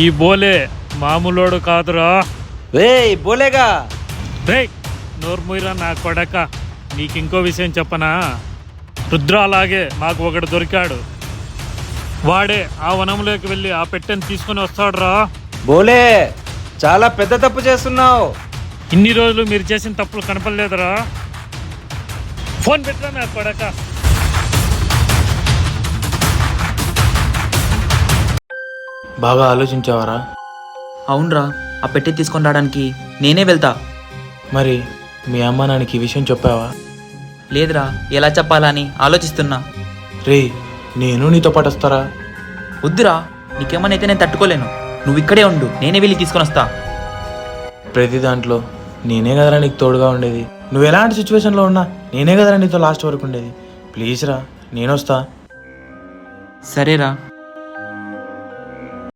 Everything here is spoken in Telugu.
ఈ బోలే మామూలోడు కాదురా. రేయ్ బోలేగా. రేయ్ నోరు మూయరా నా కొడక. నీకింకో విషయం చెప్పనా? రుద్ర అలాగే మాకు ఒకడు దొరికాడు. వాడే ఆ వనంలోకి వెళ్ళి ఆ పెట్టెని తీసుకుని వస్తాడురా. బోలే చాలా పెద్ద తప్పు చేస్తున్నావు. ఇన్ని రోజులు మీరు చేసిన తప్పులు కనపడలేదురా. ఫోన్ పెట్టరా నా కొడక. బాగా ఆలోచించావారా? అవునరా, ఆ పెట్టి తీసుకొని రావడానికి నేనే వెళ్తా. మరి మీ అమ్మ నాన్నకి ఈ విషయం చెప్పావా? లేదురా, ఎలా చెప్పాలని ఆలోచిస్తున్నా. రే నేను నీతో పాటు వస్తారా? వద్దురా, నీకేమన్నా అయితే నేను తట్టుకోలేను. నువ్వు ఇక్కడే ఉండు, నేనే వెళ్ళి తీసుకొని వస్తా. ప్రతి దాంట్లో నేనే కదరా నీకు తోడుగా ఉండేది. నువ్వు ఎలాంటి సిచ్యువేషన్లో ఉన్నా నేనే కదరా నీతో లాస్ట్ వరకు ఉండేది. ప్లీజ్ రా, నేను వస్తా. సరేరా.